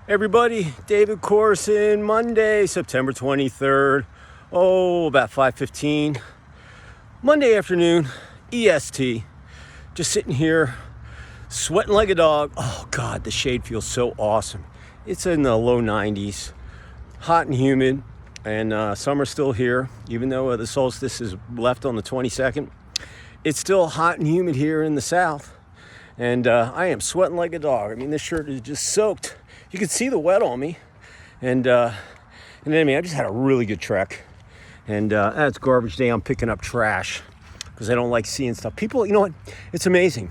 Everybody, David Corson, Monday, September 23rd. About 5:15. Monday afternoon, EST. Just sitting here, sweating like a dog. Oh God, the shade feels so awesome. It's in the low 90s, hot and humid, and summer's still here, even though the solstice is left on the 22nd. It's still hot and humid here in the south, and I am sweating like a dog. I mean, this shirt is just soaked. You can see the wet on me, and I just had a really good trek, and it's garbage day. I'm picking up trash because I don't like seeing stuff. People, you know what? It's amazing.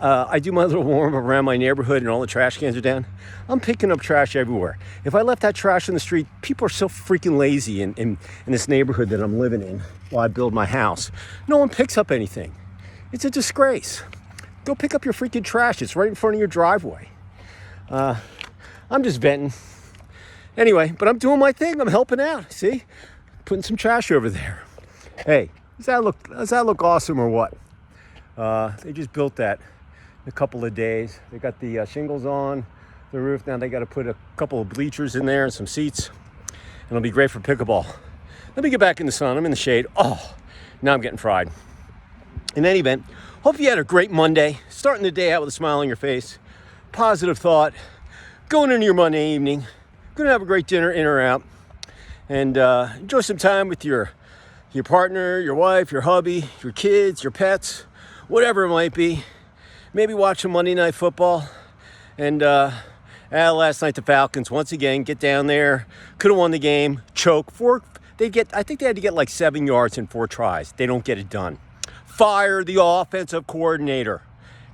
I do my little warm up around my neighborhood, and all the trash cans are down. I'm picking up trash everywhere. If I left that trash in the street, people are so freaking lazy in this neighborhood that I'm living in while I build my house. No one picks up anything. It's a disgrace. Go pick up your freaking trash. It's right in front of your driveway. I'm just venting. Anyway, but I'm doing my thing. I'm helping out. See? Putting some trash over there. Hey, does that look awesome or what? They just built that in a couple of days. They got the shingles on the roof. Now they got to put a couple of bleachers in there and some seats. And it'll be great for pickleball. Let me get back in the sun. I'm in the shade. Oh, now I'm getting fried. In any event, hope you had a great Monday. Starting the day out with a smile on your face. Positive thought. Going into your Monday evening, gonna have a great dinner in or out, and enjoy some time with your partner, your wife, your hubby, your kids, your pets, whatever it might be. Maybe watch some Monday Night Football. And last night the Falcons once again get down there, could have won the game, choke. I think they had to get like 7 yards in 4 tries. They don't get it done. Fire the offensive coordinator.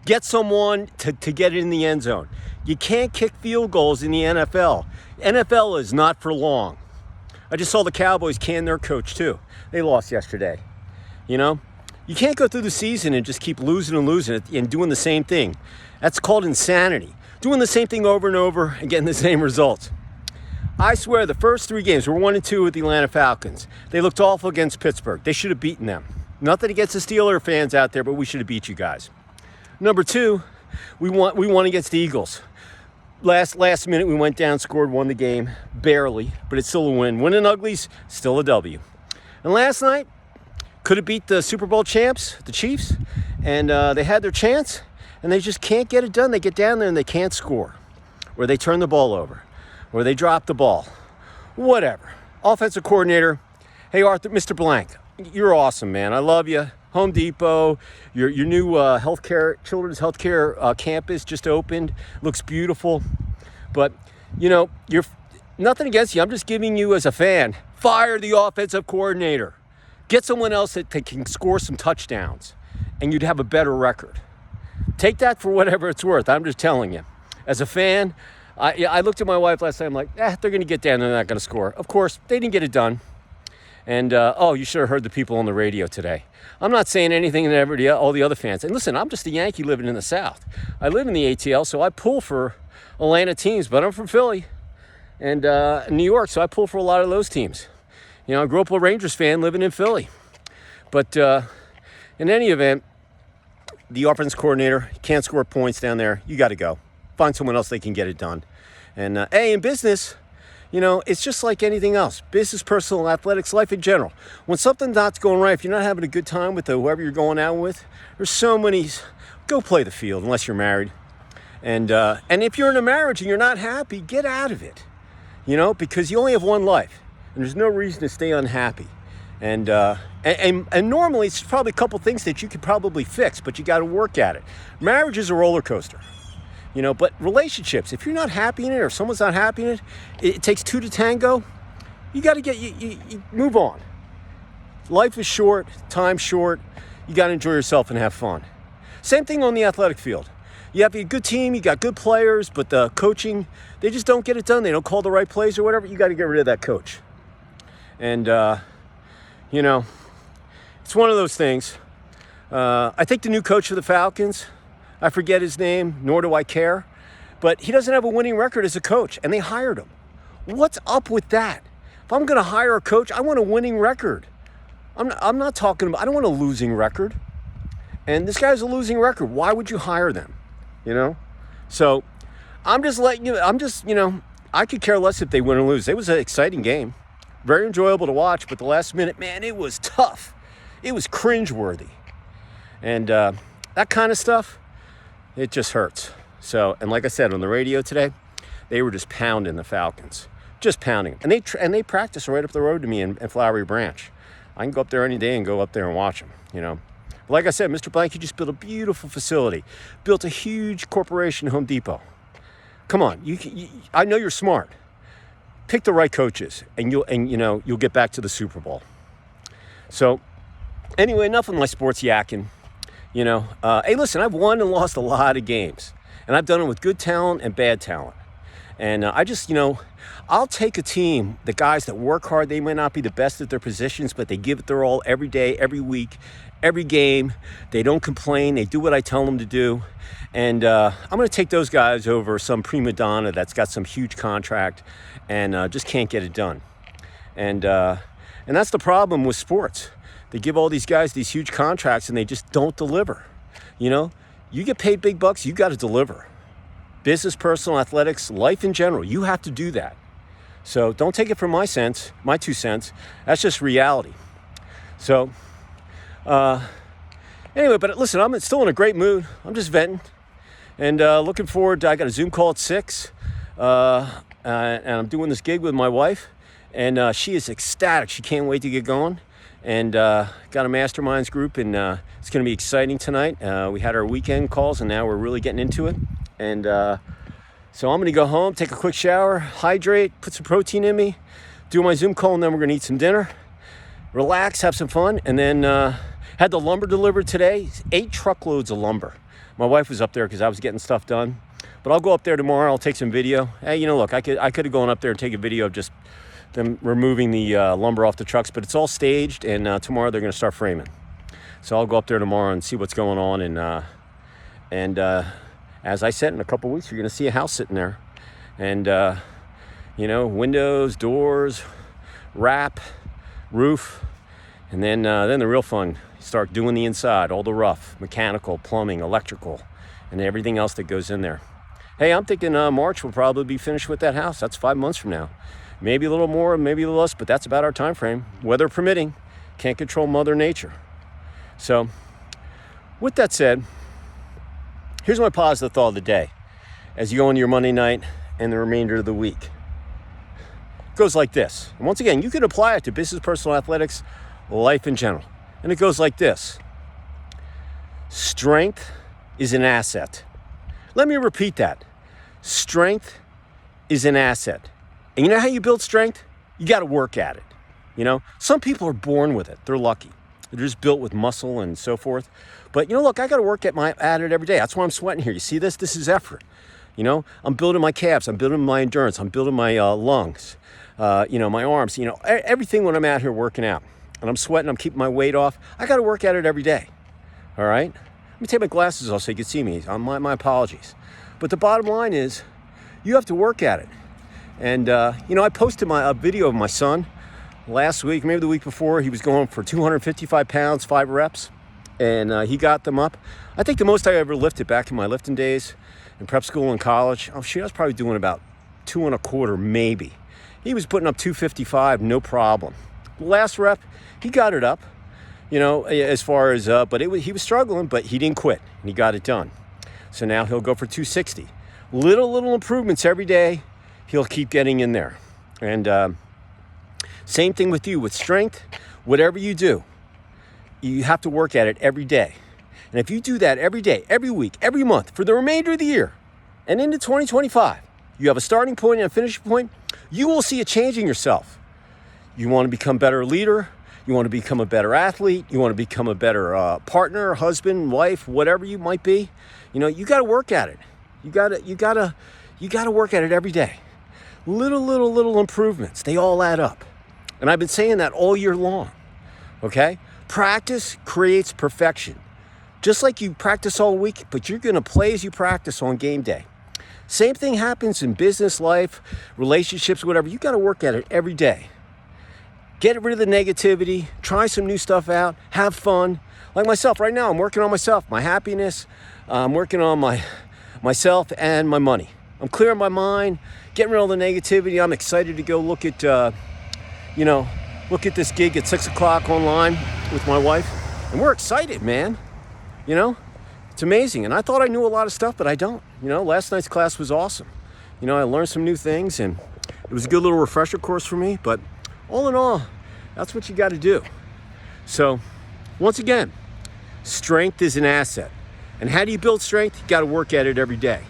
Get someone to get it in the end zone. You can't kick field goals in the NFL. NFL is not for long. I just saw the Cowboys can their coach too. They lost yesterday. You know, you can't go through the season and just keep losing and doing the same thing. That's called insanity. Doing the same thing over and over and getting the same results. I swear the first 3 games were 1-2 with the Atlanta Falcons. They looked awful against Pittsburgh. They should have beaten them. Nothing against the Steelers fans out there, but we should have beat you guys. Number 2, we won against the Eagles. Last minute we went down, scored, won the game, barely, but it's still a win. Winning uglies, still a W. And last night, could have beat the Super Bowl champs, the Chiefs, and they had their chance, and they just can't get it done. They get down there and they can't score, or they turn the ball over, or they drop the ball, whatever. Offensive coordinator, hey Arthur, Mr. Blank, you're awesome, man. I love you. Home Depot, your new children's healthcare campus just opened. Looks beautiful. But, you know, you're nothing against you. I'm just giving you as a fan. Fire the offensive coordinator. Get someone else that can score some touchdowns, and you'd have a better record. Take that for whatever it's worth. I'm just telling you. As a fan, I looked at my wife last night. I'm like, they're going to get down. They're not going to score. Of course, they didn't get it done. And, you should have heard the people on the radio today. I'm not saying anything to all the other fans. And listen, I'm just a Yankee living in the South. I live in the ATL, so I pull for Atlanta teams, but I'm from Philly and New York, so I pull for a lot of those teams. You know, I grew up a Rangers fan living in Philly. But in any event, the offense coordinator can't score points down there. You got to go. Find someone else that can get it done. And, in business, you know, it's just like anything else. Business, personal, athletics, life in general. When something's not going right, if you're not having a good time with whoever you're going out with, there's so many. Go play the field unless you're married. And if you're in a marriage and you're not happy, get out of it. You know, because you only have one life. And there's no reason to stay unhappy. And normally it's probably a couple things that you could probably fix, but you got to work at it. Marriage is a roller coaster. You know, but relationships, if you're not happy in it or someone's not happy in it, it takes 2 to tango. You got to you move on. Life is short, time's short. You got to enjoy yourself and have fun. Same thing on the athletic field. You have a good team, you got good players, but the coaching, they just don't get it done. They don't call the right plays or whatever. You got to get rid of that coach. And, you know, it's one of those things. I think the new coach of the Falcons, I forget his name, nor do I care. But he doesn't have a winning record as a coach, and they hired him. What's up with that? If I'm going to hire a coach, I want a winning record. I'm not talking about, I don't want a losing record. And this guy's a losing record. Why would you hire them? You know? So I'm just letting you, I could care less if they win or lose. It was an exciting game. Very enjoyable to watch, but the last minute, man, it was tough. It was cringeworthy. And that kind of stuff, it just hurts. So, and like I said, on the radio today, they were just pounding the Falcons. Just pounding them. And they practice right up the road to me in Flowery Branch. I can go up there any day and go up there and watch them, But like I said, Mr. Blank, he just built a beautiful facility. Built a huge corporation, Home Depot. Come on, I know you're smart. Pick the right coaches, and you'll get back to the Super Bowl. So, anyway, enough of my sports yakking. Hey, listen, I've won and lost a lot of games, and I've done it with good talent and bad talent. And I'll take a team, the guys that work hard. They may not be the best at their positions, but they give it their all every day, every week, every game. They don't complain. They do what I tell them to do. And I'm going to take those guys over some prima donna that's got some huge contract and just can't get it done. And that's the problem with sports. They give all these guys these huge contracts and they just don't deliver. You get paid big bucks, you got to deliver. Business, personal, athletics, life in general, you have to do that. So don't take it from my 2 cents. That's just reality. So anyway, but listen, I'm still in a great mood. I'm just venting and looking forward to, I got a Zoom call at 6 and I'm doing this gig with my wife and she is ecstatic. She can't wait to get going. And got a masterminds group, and it's going to be exciting tonight. We had our weekend calls, and now we're really getting into it. And so I'm going to go home, take a quick shower, hydrate, put some protein in me, do my Zoom call, and then we're going to eat some dinner, relax, have some fun. And then had the lumber delivered today, 8 truckloads of lumber. My wife was up there because I was getting stuff done. But I'll go up there tomorrow. I'll take some video. Hey, look, I could have gone up there and take a video of just them removing the lumber off the trucks, but it's all staged, and tomorrow they're going to start framing. So I'll go up there tomorrow and see what's going on, and as I said, in a couple weeks you're going to see a house sitting there, and windows, doors, wrap, roof, and then the real fun, start doing the inside, all the rough, mechanical, plumbing, electrical, and everything else that goes in there. Hey, I'm thinking March we'll probably be finished with that house. That's 5 months from now. Maybe a little more, maybe a little less, but that's about our time frame. Weather permitting, can't control Mother Nature. So, with that said, here's my positive thought of the day as you go into your Monday night and the remainder of the week. It goes like this. And once again, you can apply it to business, personal, athletics, life in general. And it goes like this. Strength is an asset. Let me repeat that. Strength is an asset. And you know how you build strength? You got to work at it. Some people are born with it. They're lucky. They're just built with muscle and so forth. But look, I got to work at it every day. That's why I'm sweating here. You see this? This is effort. I'm building my calves. I'm building my endurance. I'm building my lungs. My arms. Everything when I'm out here working out. And I'm sweating. I'm keeping my weight off. I got to work at it every day. All right? Let me take my glasses off so you can see me. My apologies. But the bottom line is, you have to work at it. And, I posted a video of my son last week, maybe the week before. He was going for 255 pounds, 5 reps, and he got them up. I think the most I ever lifted back in my lifting days in prep school and college, I was probably doing about 2.25, maybe. He was putting up 255, no problem. Last rep, he got it up, as far as, but he was struggling, but he didn't quit, and he got it done. So now he'll go for 260. Little improvements every day. He'll keep getting in there. And same thing with you, with strength. Whatever you do, you have to work at it every day. And if you do that every day, every week, every month, for the remainder of the year, and into 2025, you have a starting point and a finishing point, you will see a change in yourself. You want to become a better leader. You want to become a better athlete. You want to become a better partner, husband, wife, whatever you might be. You got to work at it. You got to work at it every day. Little improvements, they all add up. And I've been saying that all year long, okay? Practice creates perfection. Just like you practice all week, but you're going to play as you practice on game day. Same thing happens in business life, relationships, whatever. You got to work at it every day. Get rid of the negativity, try some new stuff out, have fun. Like myself, right now, I'm working on myself, my happiness. I'm working on myself and my money. I'm clearing my mind, getting rid of all the negativity. I'm excited to go look at, look at this gig at 6 o'clock online with my wife. And we're excited, man. It's amazing. And I thought I knew a lot of stuff, but I don't. Last night's class was awesome. I learned some new things, and it was a good little refresher course for me. But all in all, that's what you got to do. So, once again, strength is an asset. And how do you build strength? You got to work at it every day.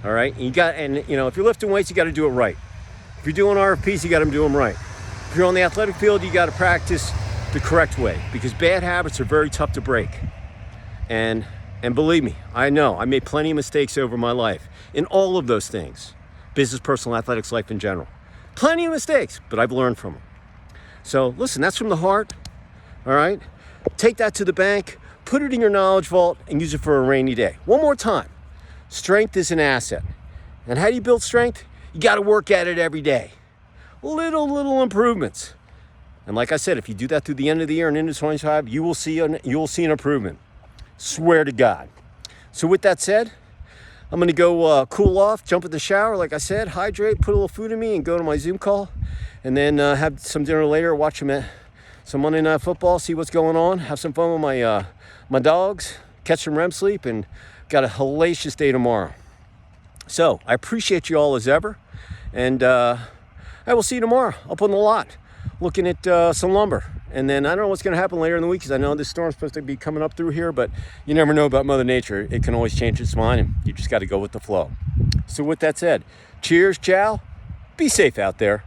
All right? And if you're lifting weights, you got to do it right. If you're doing RFPs, you got to do them right. If you're on the athletic field, you got to practice the correct way, because bad habits are very tough to break. And believe me, I know I made plenty of mistakes over my life in all of those things. Business, personal, athletics, life in general. Plenty of mistakes, but I've learned from them. So listen, that's from the heart. All right? Take that to the bank, put it in your knowledge vault, and use it for a rainy day. One more time. Strength is an asset. And how do you build strength? You got to work at it every day. Little improvements. And like I said, if you do that through the end of the year and into 25, you will see an improvement. Swear to God. So with that said, I'm going to go cool off, jump in the shower, like I said, hydrate, put a little food in me, and go to my Zoom call. And then have some dinner later, watch some Monday Night Football, see what's going on, have some fun with my dogs, catch some REM sleep, and got a hellacious day tomorrow. So I appreciate you all as ever. And I will see you tomorrow up on the lot, looking at some lumber. And then I don't know what's going to happen later in the week, because I know this storm's supposed to be coming up through here, but you never know about Mother Nature. It can always change its mind, and you just got to go with the flow. So with that said, cheers, ciao, be safe out there.